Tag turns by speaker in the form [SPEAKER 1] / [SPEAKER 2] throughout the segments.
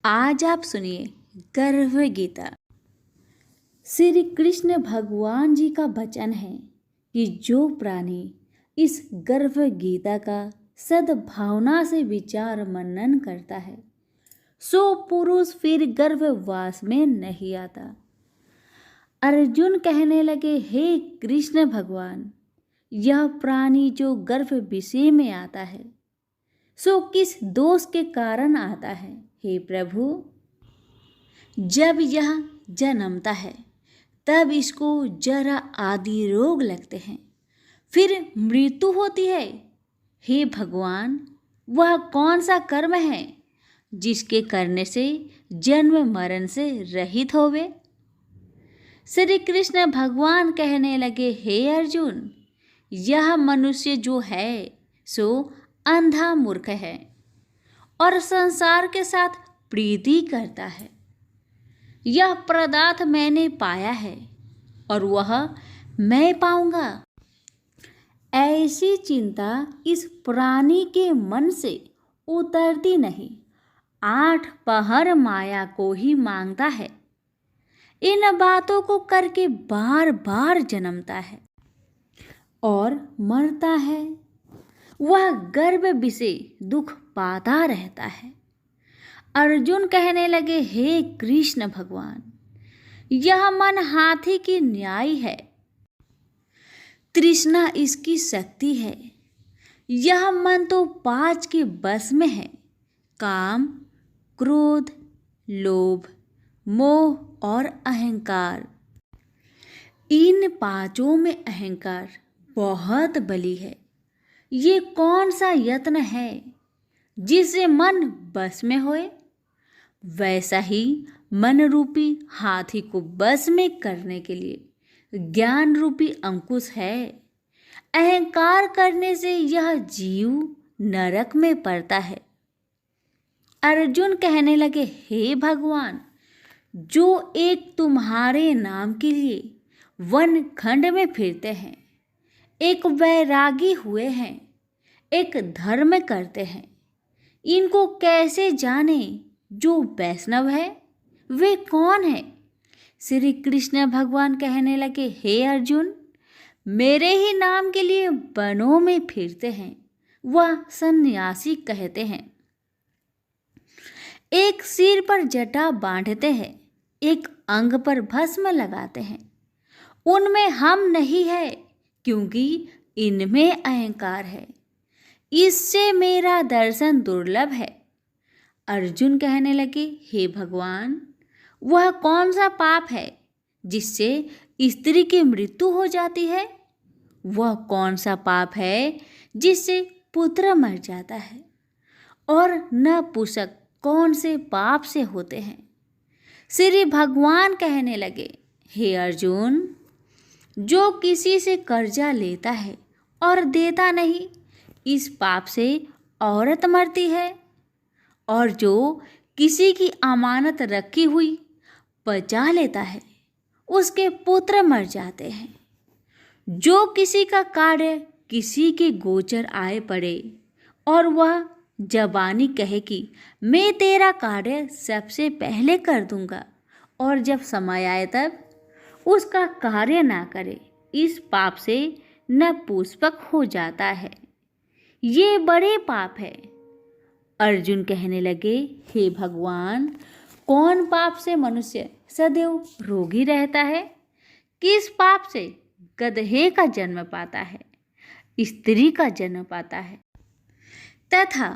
[SPEAKER 1] आज आप सुनिए गर्भ गीता। श्री कृष्ण भगवान जी का वचन है कि जो प्राणी इस गर्भ गीता का सद्भावना से विचार मनन करता है सो पुरुष फिर गर्भवास में नहीं आता। अर्जुन कहने लगे, हे कृष्ण भगवान, यह प्राणी जो गर्भ विषय में आता है सो किस दोष के कारण आता है? हे प्रभु, जब यह जन्मता है तब इसको जरा आदि रोग लगते हैं, फिर मृत्यु होती है। हे भगवान, वह कौन सा कर्म है जिसके करने से जन्म मरण से रहित होवे? श्री कृष्ण भगवान कहने लगे, हे अर्जुन, यह मनुष्य जो है सो अंधा मूर्ख है और संसार के साथ प्रीति करता है। यह पदार्थ मैंने पाया है और वह मैं पाऊंगा, ऐसी चिंता इस प्राणी के मन से उतरती नहीं। 8 पहर माया को ही मांगता है, इन बातों को करके बार बार जन्मता है और मरता है। वह गर्भ विषय दुख पाता रहता है। अर्जुन कहने लगे, हे कृष्ण भगवान, यह मन हाथी की न्याय है, तृष्णा इसकी शक्ति है। यह मन तो 5 के बस में है, काम, क्रोध, लोभ, मोह और अहंकार। इन 5 में अहंकार बहुत बली है। ये कौन सा यत्न है जिससे मन बस में होए? वैसा ही मन रूपी हाथी को बस में करने के लिए ज्ञान रूपी अंकुश है। अहंकार करने से यह जीव नरक में पड़ता है। अर्जुन कहने लगे, हे भगवान, जो एक तुम्हारे नाम के लिए वन खंड में फिरते हैं, एक वैरागी हुए हैं, एक धर्म करते हैं, इनको कैसे जाने? जो वैष्णव है वे कौन है? श्री कृष्ण भगवान कहने लगे, हे अर्जुन, मेरे ही नाम के लिए वनों में फिरते हैं, वह सन्यासी कहते हैं। एक सिर पर जटा बांधते हैं, एक अंग पर भस्म लगाते हैं। उनमें हम नहीं है, क्योंकि इनमें अहंकार है। इससे मेरा दर्शन दुर्लभ है। अर्जुन कहने लगे, हे भगवान, वह कौन सा पाप है जिससे स्त्री की मृत्यु हो जाती है? वह कौन सा पाप है जिससे पुत्र मर जाता है? और नपुंसक कौन से पाप से होते हैं? श्री भगवान कहने लगे, हे अर्जुन, जो किसी से कर्जा लेता है और देता नहीं, इस पाप से औरत मरती है। और जो किसी की अमानत रखी हुई बचा लेता है, उसके पुत्र मर जाते हैं। जो किसी का कार्य किसी के गोचर आए पड़े और वह जबानी कहे कि मैं तेरा कार्य सबसे पहले कर दूंगा, और जब समय आए तब उसका कार्य ना करे, इस पाप से नपुंसक हो जाता है। ये बड़े पाप है। अर्जुन कहने लगे, हे भगवान, कौन पाप से मनुष्य सदैव रोगी रहता है? किस पाप से गधे का जन्म पाता है, स्त्री का जन्म पाता है, तथा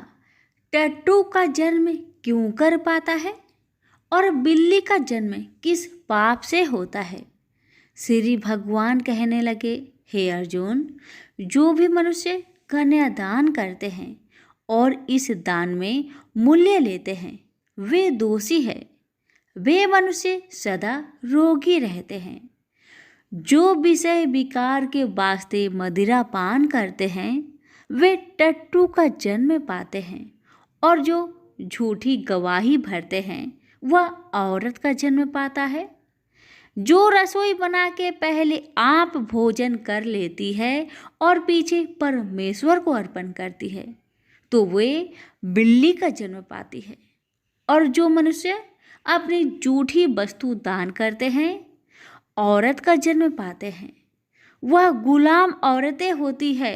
[SPEAKER 1] टट्टू का जन्म क्यों कर पाता है? और बिल्ली का जन्म किस पाप से होता है? श्री भगवान कहने लगे, हे अर्जुन, जो भी मनुष्य कन्यादान करते हैं और इस दान में मूल्य लेते हैं, वे दोषी है। वे मनुष्य सदा रोगी रहते हैं। जो विषय विकार के वास्ते मदिरा पान करते हैं, वे टट्टू का जन्म पाते हैं। और जो झूठी गवाही भरते हैं, वह औरत का जन्म पाता है। जो रसोई बना के पहले आप भोजन कर लेती है और पीछे परमेश्वर को अर्पण करती है, तो वे बिल्ली का जन्म पाती है। और जो मनुष्य अपनी झूठी वस्तु दान करते हैं, औरत का जन्म पाते हैं, वह गुलाम औरतें होती है।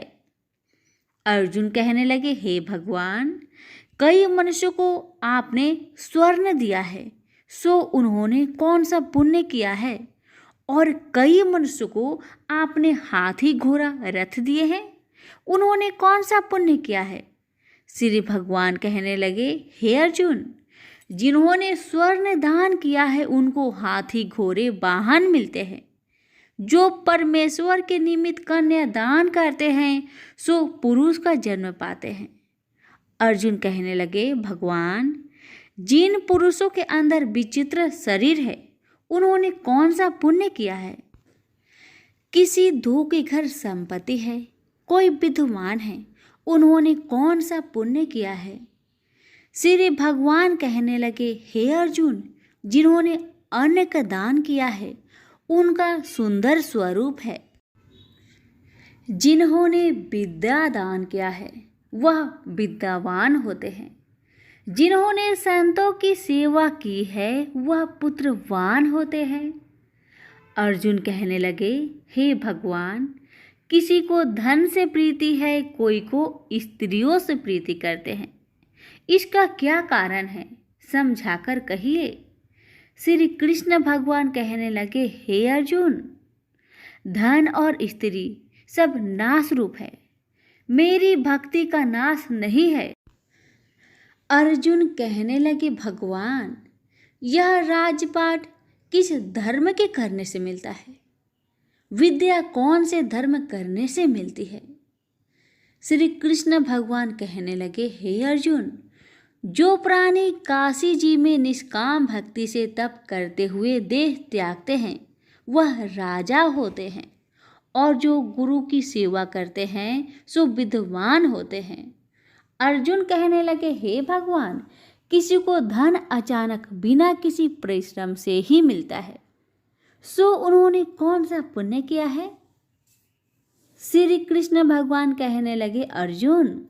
[SPEAKER 1] अर्जुन कहने लगे, हे भगवान, कई मनुष्यों को आपने स्वर्ण दिया है, सो उन्होंने कौन सा पुण्य किया है? और कई मनुष्यों को आपने हाथी, घोड़ा, रथ दिए हैं, उन्होंने कौन सा पुण्य किया है? श्री भगवान कहने लगे, हे अर्जुन, जिन्होंने स्वर्ण दान किया है उनको हाथी, घोड़े, वाहन मिलते हैं। जो परमेश्वर के निमित्त कन्या दान करते हैं सो पुरुष का जन्म पाते हैं। अर्जुन कहने लगे, भगवान, जिन पुरुषों के अंदर विचित्र शरीर है उन्होंने कौन सा पुण्य किया है? किसी दो के घर संपत्ति है, कोई विद्वान है, उन्होंने कौन सा पुण्य किया है? श्री भगवान कहने लगे, हे अर्जुन, जिन्होंने अन्न का दान किया है उनका सुंदर स्वरूप है। जिन्होंने विद्या दान किया है वह विद्यावान होते हैं। जिन्होंने संतों की सेवा की है वह पुत्रवान होते हैं। अर्जुन कहने लगे, हे भगवान, किसी को धन से प्रीति है, कोई को स्त्रियों से प्रीति करते हैं। इसका क्या कारण है, समझाकर कहिए। श्री कृष्ण भगवान कहने लगे, हे अर्जुन, धन और स्त्री सब नाश रूप है, मेरी भक्ति का नाश नहीं है। अर्जुन कहने लगे, भगवान, यह राजपाट किस धर्म के करने से मिलता है? विद्या कौन से धर्म करने से मिलती है? श्री कृष्ण भगवान कहने लगे, हे अर्जुन, जो प्राणी काशी जी में निष्काम भक्ति से तप करते हुए देह त्यागते हैं वह राजा होते हैं, और जो गुरु की सेवा करते हैं सो विद्वान होते हैं। अर्जुन कहने लगे, हे भगवान, किसी को धन अचानक बिना किसी परिश्रम से ही मिलता है, सो उन्होंने कौन सा पुण्य किया है? श्री कृष्ण भगवान कहने लगे, अर्जुन,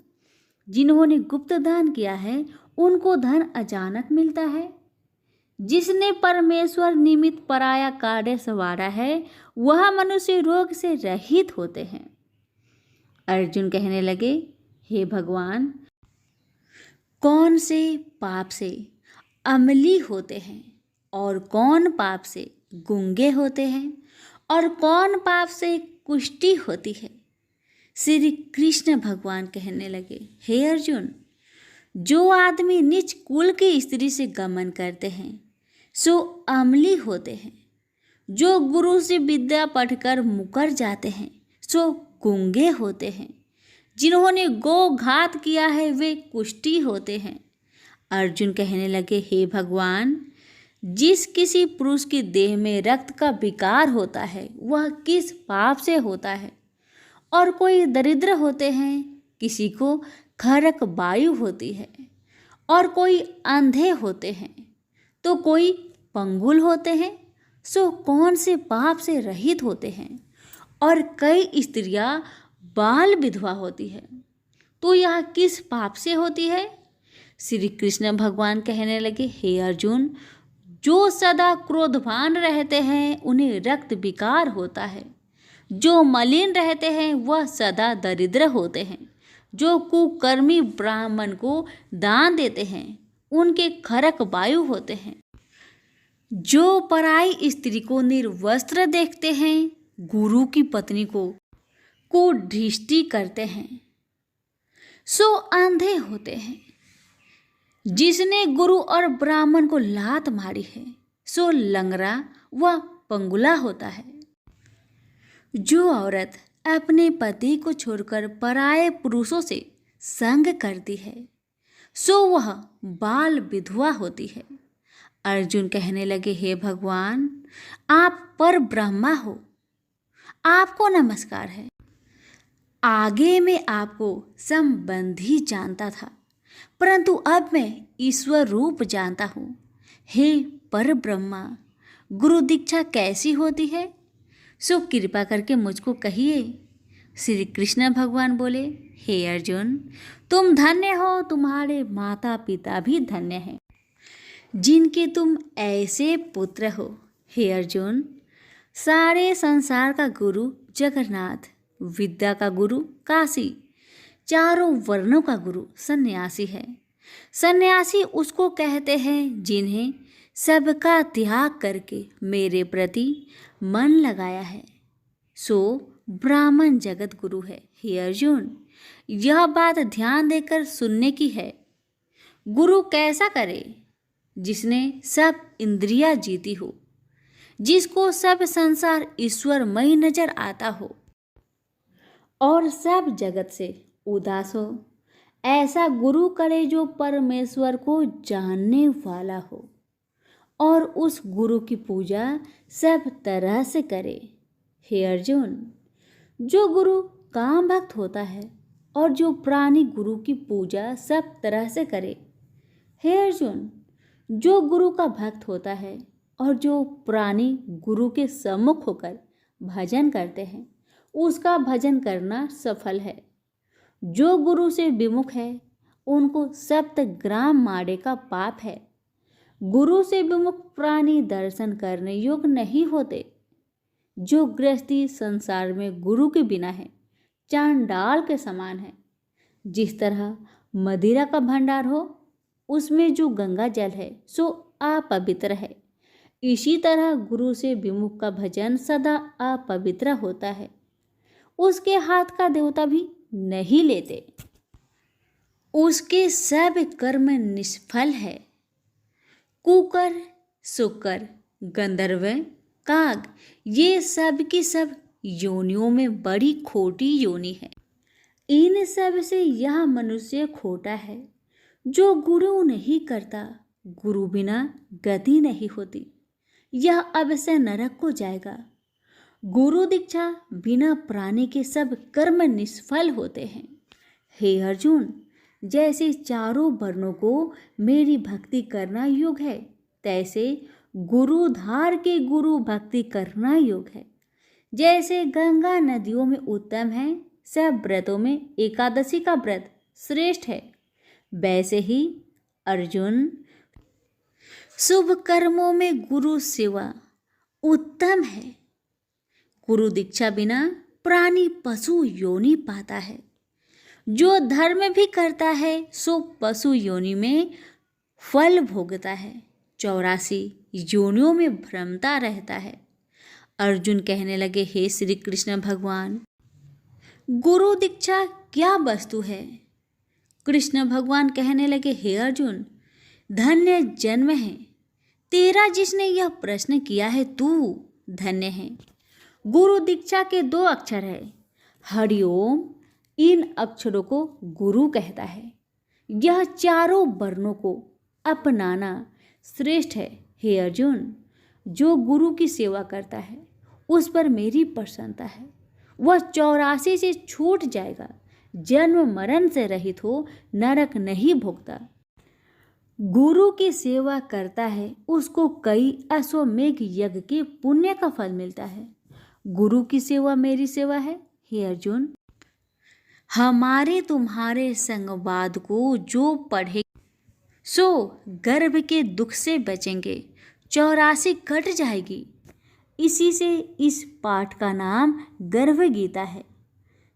[SPEAKER 1] जिन्होंने गुप्त दान किया है उनको धन अचानक मिलता है। जिसने परमेश्वर निमित्त पराया कार्य संवारा है वह मनुष्य रोग से रहित होते हैं। अर्जुन कहने लगे, हे भगवान, कौन से पाप से अमली होते हैं और कौन पाप से गूंगे होते हैं और कौन पाप से कुष्ठी होती है? श्री कृष्ण भगवान कहने लगे, हे अर्जुन, जो आदमी नीच कुल की स्त्री से गमन करते हैं सो अमली होते हैं। जो गुरु से विद्या पढ़कर मुकर जाते हैं सो गूंगे होते हैं। जिन्होंने गो घात किया है वे कुष्ठी होते हैं। अर्जुन कहने लगे, हे भगवान, जिस किसी पुरुष की देह में रक्त का विकार होता है वह किस पाप से होता है? और कोई दरिद्र होते हैं, किसी को खरक वायु होती है, और कोई अंधे होते हैं, तो कोई पंगुल होते हैं, सो कौन से पाप से रहित होते हैं? और कई स्त्रियां बाल विधवा होती है, तो यह किस पाप से होती है? श्री कृष्ण भगवान कहने लगे, हे अर्जुन, जो सदा क्रोधवान रहते हैं उन्हें रक्त विकार होता है। जो मलिन रहते हैं वह सदा दरिद्र होते हैं। जो कुकर्मी ब्राह्मण को दान देते हैं उनके खरक वायु होते हैं। जो पराई स्त्री को निर्वस्त्र देखते हैं, गुरु की पत्नी को कुदृष्टि करते हैं, सो अंधे होते हैं। जिसने गुरु और ब्राह्मण को लात मारी है सो लंगड़ा व पंगुला होता है। जो औरत अपने पति को छोड़कर पराये पुरुषों से संग करती है सो वह बाल विधवा होती है। अर्जुन कहने लगे, हे भगवान, आप पर ब्रह्मा हो, आपको नमस्कार है। आगे मैं आपको संबंधी जानता था, परंतु अब मैं ईश्वर रूप जानता हूँ। हे पर ब्रह्मा, गुरु दीक्षा कैसी होती है, सो कृपा करके मुझको कहिए। श्री कृष्ण भगवान बोले, हे अर्जुन, तुम धन्य हो, तुम्हारे माता पिता भी धन्य हैं। जिनके तुम ऐसे पुत्र हो। हे अर्जुन, सारे संसार का गुरु जगन्नाथ, विद्या का गुरु काशी, चारों वर्णों का गुरु सन्यासी है। सन्यासी उसको कहते हैं जिन्हें सबका त्याग करके मेरे प्रति मन लगाया है, सो ब्राह्मण जगत गुरु है। हे अर्जुन, यह बात ध्यान देकर सुनने की है। गुरु कैसा करे? जिसने सब इंद्रियां जीती हो, जिसको सब संसार ईश्वरमय नजर आता हो और सब जगत से उदास हो। ऐसा गुरु करे जो परमेश्वर को जानने वाला हो और उस गुरु की पूजा सब तरह से करे। हे अर्जुन, जो गुरु काम भक्त होता है और जो प्राणी गुरु की पूजा सब तरह से करे। हे अर्जुन, जो गुरु का भक्त होता है और जो प्राणी गुरु के सम्मुख होकर भजन करते हैं, उसका भजन करना सफल है। जो गुरु से विमुख है, उनको सप्तग्राम मारे का पाप है। गुरु से विमुख प्राणी दर्शन करने योग्य नहीं होते। जो गृहस्थी संसार में गुरु के बिना है, चांडाल के समान है। जिस तरह मदिरा का भंडार हो, उसमें जो गंगा जल है सो अपवित्र है, इसी तरह गुरु से विमुख का भजन सदा अपवित्र होता है। उसके हाथ का देवता भी नहीं लेते, उसके सब कर्म निष्फल है। कुकर, शुकर, गंधर्व, काग, ये सब की सब योनियों में बड़ी खोटी योनि है। इन सब से यह मनुष्य खोटा है। जो गुरु नहीं करता, गुरु बिना गति नहीं होती, यह अवश्य नरक को जाएगा। गुरु दीक्षा बिना प्राणी के सब कर्म निष्फल होते हैं। हे अर्जुन, जैसे चारों वर्णों को मेरी भक्ति करना योग है, तैसे गुरु धार के गुरु भक्ति करना योग है। जैसे गंगा नदियों में उत्तम है, सब व्रतों में एकादशी का व्रत श्रेष्ठ है, वैसे ही अर्जुन शुभ कर्मों में गुरु सेवा उत्तम है। गुरु दीक्षा बिना प्राणी पशु योनि पाता है। जो धर्म भी करता है सो पशु योनि में फल भोगता है, 84 योनियों में भ्रमता रहता है। अर्जुन कहने लगे, हे श्री कृष्ण भगवान, गुरु दीक्षा क्या वस्तु है? कृष्ण भगवान कहने लगे, हे अर्जुन, धन्य जन्म है तेरा जिसने यह प्रश्न किया है, तू धन्य है। गुरु दीक्षा के 2 अक्षर है, हरिओम। इन अक्षरों को गुरु कहता है। यह चारों वर्णों को अपनाना श्रेष्ठ है। हे अर्जुन, जो गुरु की सेवा करता है उस पर मेरी प्रसन्नता है। वह 84 से छूट जाएगा, जन्म मरण से रहित हो, नरक नहीं भोगता। गुरु की सेवा करता है, उसको कई अश्वमेघ यज्ञ के पुण्य का फल मिलता है। गुरु की सेवा मेरी सेवा है। हे अर्जुन, हमारे तुम्हारे संवाद को जो पढ़े सो गर्भ के दुख से बचेंगे, 84 कट जाएगी। इसी से इस पाठ का नाम गर्भ गीता है।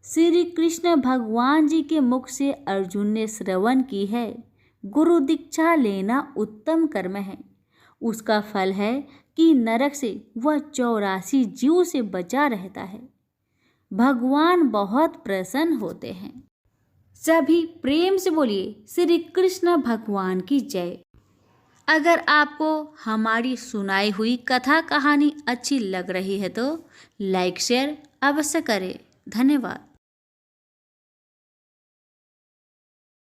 [SPEAKER 1] श्री कृष्ण भगवान जी के मुख से अर्जुन ने श्रवण की है। गुरु दीक्षा लेना उत्तम कर्म है। उसका फल है कि नरक से वह 84 जीव से बचा रहता है। भगवान बहुत प्रसन्न होते हैं। सभी प्रेम से बोलिए श्री कृष्ण भगवान की जय। अगर आपको हमारी सुनाई हुई कथा कहानी अच्छी लग रही है तो लाइक शेयर अवश्य करें। धन्यवाद।